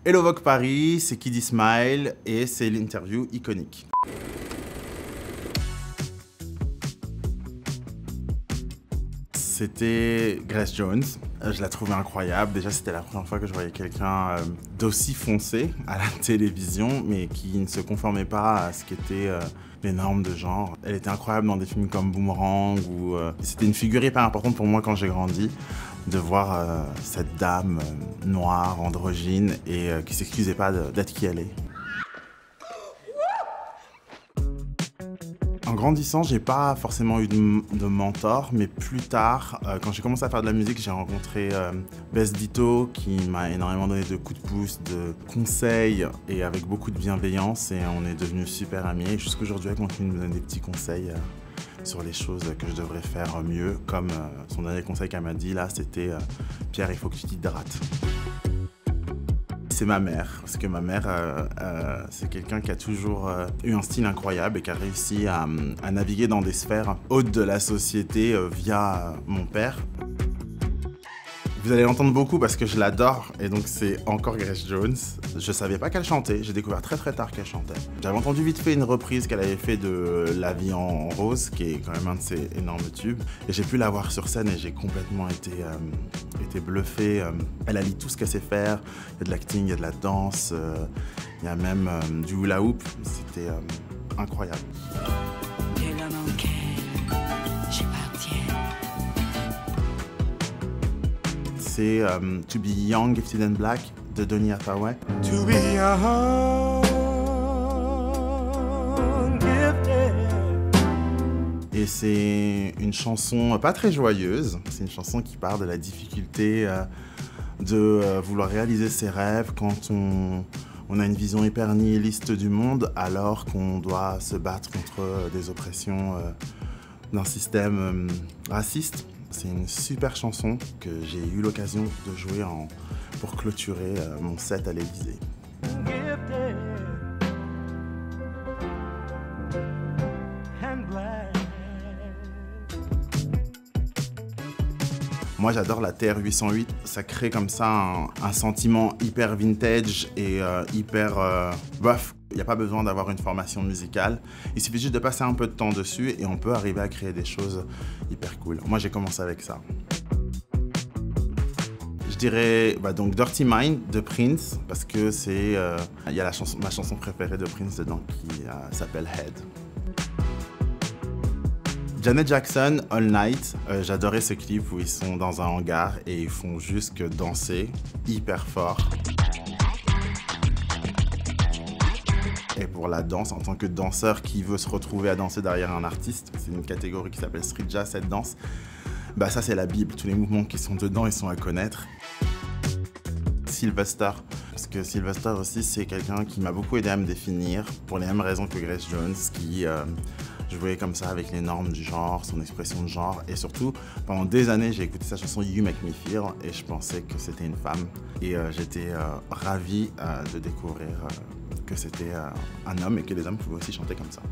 Hello Vogue Paris, c'est Kid Ismail et c'est l'interview iconique. C'était Grace Jones. Je la trouvais incroyable. Déjà, c'était la première fois que je voyais quelqu'un d'aussi foncé à la télévision, mais qui ne se conformait pas à ce qu'étaient les normes de genre. Elle était incroyable dans des films comme Boomerang. C'était une figure hyper importante pour moi quand j'ai grandi, de voir cette dame noire, androgyne, et qui s'excusait pas d'être qui elle est. En grandissant, j'ai pas forcément eu de mentor, mais plus tard, quand j'ai commencé à faire de la musique, j'ai rencontré Bess Ditto, qui m'a énormément donné de coups de pouce, de conseils, et avec beaucoup de bienveillance, et on est devenus super amis. Et jusqu'aujourd'hui, elle continue de me donner des petits conseils sur les choses que je devrais faire mieux, comme son dernier conseil qu'elle m'a dit là, c'était Pierre, il faut que tu t'hydrates. C'est ma mère, parce que ma mère, c'est quelqu'un qui a toujours eu un style incroyable et qui a réussi à naviguer dans des sphères hautes de la société via mon père. Vous allez l'entendre beaucoup parce que je l'adore, et donc c'est encore Grace Jones. Je savais pas qu'elle chantait, j'ai découvert très tard qu'elle chantait. J'avais entendu vite fait une reprise qu'elle avait fait de La vie en rose, qui est quand même un de ses énormes tubes. Et j'ai pu la voir sur scène et j'ai complètement été bluffé. Elle allie tout ce qu'elle sait faire. Il y a de l'acting, il y a de la danse, il y a même du hula hoop. C'était incroyable. C'est To Be Young, Gifted and Black de Donny Hathaway. To be young, gifted. Et c'est une chanson pas très joyeuse, c'est une chanson qui parle de la difficulté de vouloir réaliser ses rêves quand on a une vision hyper nihiliste du monde, alors qu'on doit se battre contre des oppressions d'un système raciste. C'est une super chanson que j'ai eu l'occasion de jouer pour clôturer mon set à l'Élysée. Moi j'adore la TR-808, ça crée comme ça un sentiment hyper vintage et hyper bof. Il n'y a pas besoin d'avoir une formation musicale, il suffit juste de passer un peu de temps dessus et on peut arriver à créer des choses hyper cool. Moi j'ai commencé avec ça. Je dirais donc Dirty Mind de Prince, parce que c'est il y a ma chanson préférée de Prince dedans qui s'appelle Head. Janet Jackson, All Night, j'adorais ce clip où ils sont dans un hangar et ils font juste que danser hyper fort. Et pour la danse, en tant que danseur qui veut se retrouver à danser derrière un artiste, c'est une catégorie qui s'appelle Street Jazz, cette danse. Bah ça c'est la Bible, tous les mouvements qui sont dedans, ils sont à connaître. Sylvester, parce que Sylvester aussi c'est quelqu'un qui m'a beaucoup aidé à me définir, pour les mêmes raisons que Grace Jones, qui jouait comme ça avec les normes du genre, son expression de genre, et surtout, pendant des années, j'ai écouté sa chanson You Make Me Feel, et je pensais que c'était une femme, et j'étais ravi de découvrir que c'était un homme et que les hommes pouvaient aussi chanter comme ça.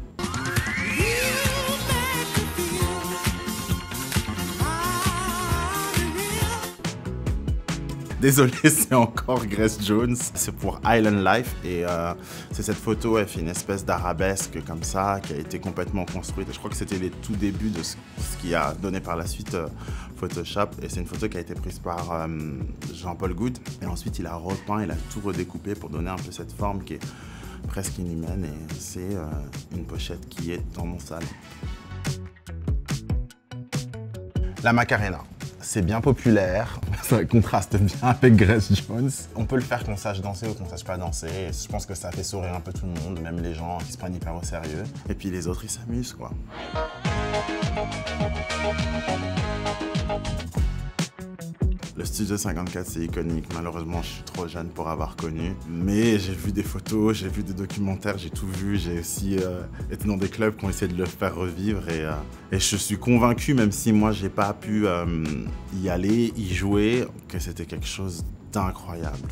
Désolé, c'est encore Grace Jones. C'est pour Island Life et c'est cette photo, elle fait une espèce d'arabesque comme ça qui a été complètement construite. Je crois que c'était les tout débuts de ce qui a donné par la suite Photoshop, et c'est une photo qui a été prise par Jean-Paul Goude, et ensuite il a repeint, il a tout redécoupé pour donner un peu cette forme qui est presque inhumaine, et c'est une pochette qui est dans mon salon. La Macarena. C'est bien populaire, ça contraste bien avec Grace Jones. On peut le faire qu'on sache danser ou qu'on sache pas danser. Et je pense que ça fait sourire un peu tout le monde, même les gens qui se prennent hyper au sérieux. Et puis les autres, ils s'amusent, quoi. Le Studio 54, c'est iconique. Malheureusement, je suis trop jeune pour avoir connu. Mais j'ai vu des photos, j'ai vu des documentaires, j'ai tout vu. J'ai aussi été dans des clubs qui ont essayé de le faire revivre. Et je suis convaincu, même si moi, j'ai pas pu y aller, y jouer, que c'était quelque chose d'incroyable.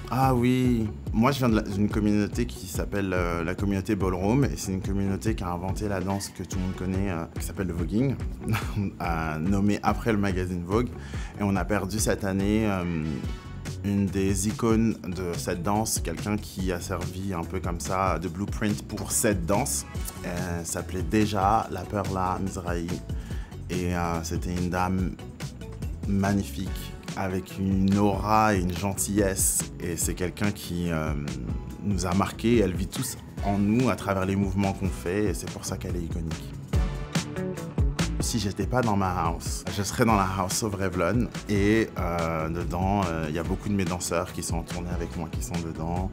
Ah oui, moi je viens d'une communauté qui s'appelle la communauté Ballroom, et c'est une communauté qui a inventé la danse que tout le monde connaît, qui s'appelle le voguing, nommé après le magazine Vogue. Et on a perdu cette année Une des icônes de cette danse, quelqu'un qui a servi un peu comme ça de blueprint pour cette danse, elle s'appelait déjà la Perla Mizrahi. Et c'était une dame magnifique, avec une aura et une gentillesse. Et c'est quelqu'un qui nous a marqués. Elle vit tous en nous à travers les mouvements qu'on fait. Et c'est pour ça qu'elle est iconique. Si j'étais pas dans ma house, je serais dans la house of Revlon. Et dedans, il y a beaucoup de mes danseurs qui sont en tournée avec moi, qui sont dedans.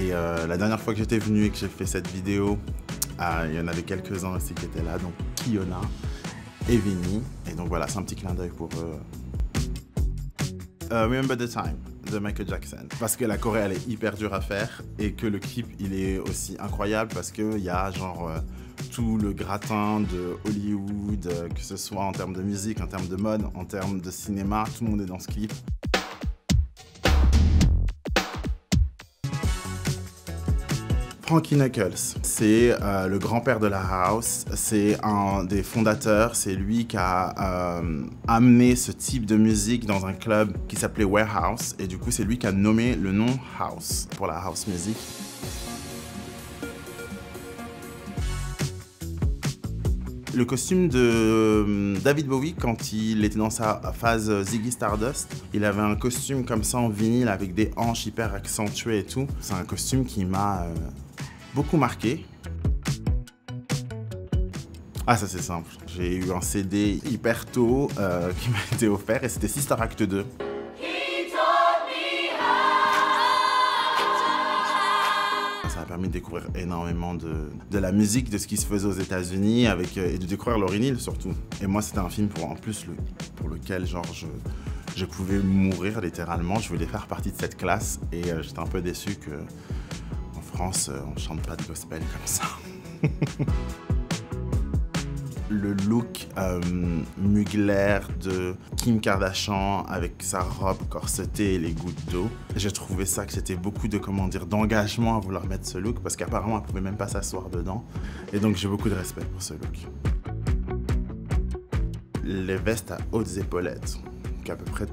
Et la dernière fois que j'étais venu et que j'ai fait cette vidéo, il y en avait quelques-uns aussi qui étaient là, donc Kiona et Vinny. Et donc voilà, c'est un petit clin d'œil pour eux. Remember the Time de Michael Jackson. Parce que la choré, elle est hyper dure à faire et que le clip, il est aussi incroyable parce qu'il y a genre tout le gratin de Hollywood, que ce soit en termes de musique, en termes de mode, en termes de cinéma, tout le monde est dans ce clip. Frankie Knuckles, c'est le grand-père de la house, c'est un des fondateurs, c'est lui qui a amené ce type de musique dans un club qui s'appelait Warehouse, et du coup c'est lui qui a nommé le nom House pour la house music. Le costume de David Bowie, quand il était dans sa phase Ziggy Stardust, il avait un costume comme ça en vinyle avec des hanches hyper accentuées et tout. C'est un costume qui m'a beaucoup marqué. Ah, ça c'est simple. J'ai eu un CD hyper tôt qui m'a été offert et c'était Sister Act 2. Ça a permis de découvrir énormément de la musique, de ce qui se faisait aux États-Unis et de découvrir Lauryn Hill surtout. Et moi, c'était un film pour lequel genre, je pouvais mourir littéralement. Je voulais faire partie de cette classe et j'étais un peu déçu qu'en France, on chante pas de gospel comme ça. Le look Mugler de Kim Kardashian avec sa robe corsetée et les gouttes d'eau. J'ai trouvé ça que c'était beaucoup de, d'engagement à vouloir mettre ce look parce qu'apparemment elle pouvait même pas s'asseoir dedans. Et donc j'ai beaucoup de respect pour ce look. Les vestes à hautes épaulettes, qu'à peu près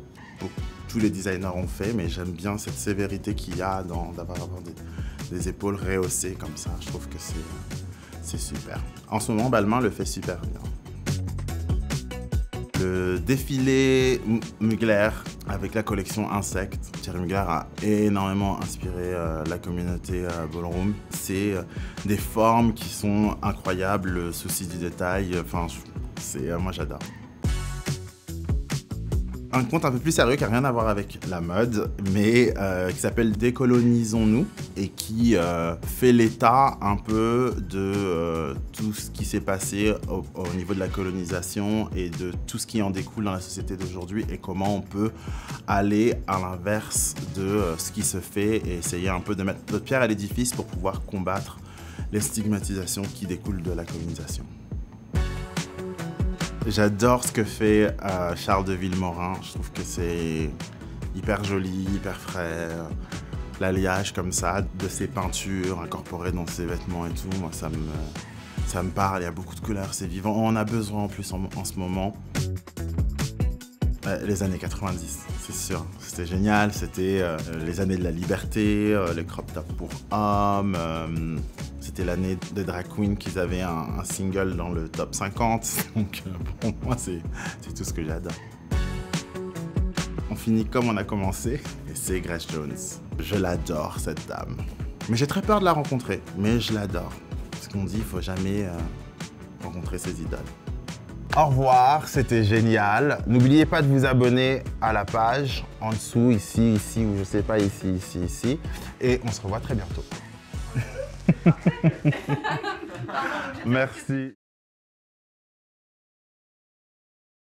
tous les designers ont fait, mais j'aime bien cette sévérité qu'il y a d'avoir des épaules rehaussées comme ça. Je trouve que c'est super. En ce moment, Balmain le fait super bien. Le défilé Mugler avec la collection Insectes. Thierry Mugler a énormément inspiré la communauté ballroom. C'est des formes qui sont incroyables, le souci du détail. Enfin, moi j'adore. Un conte un peu plus sérieux qui n'a rien à voir avec la mode, mais qui s'appelle Décolonisons-nous et qui fait l'état un peu de tout ce qui s'est passé au niveau de la colonisation et de tout ce qui en découle dans la société d'aujourd'hui et comment on peut aller à l'inverse de ce qui se fait et essayer un peu de mettre notre pierre à l'édifice pour pouvoir combattre les stigmatisations qui découlent de la colonisation. J'adore ce que fait Charles de Vilmorin. Je trouve que c'est hyper joli, hyper frais. L'alliage comme ça de ses peintures incorporées dans ses vêtements et tout, moi ça me parle. Il y a beaucoup de couleurs, c'est vivant. On en a besoin en plus en ce moment. Les années 90, c'est sûr. C'était génial. C'était les années de la liberté, les crop tops pour hommes. C'était l'année des drag queens qu'ils avaient un single dans le top 50. Donc pour moi, c'est tout ce que j'adore. On finit comme on a commencé, et c'est Grace Jones. Je l'adore, cette dame. Mais j'ai très peur de la rencontrer, mais je l'adore. Parce qu'on dit, il ne faut jamais rencontrer ses idoles. Au revoir, c'était génial. N'oubliez pas de vous abonner à la page, en dessous, ici, ou je sais pas, ici. Et on se revoit très bientôt. Merci.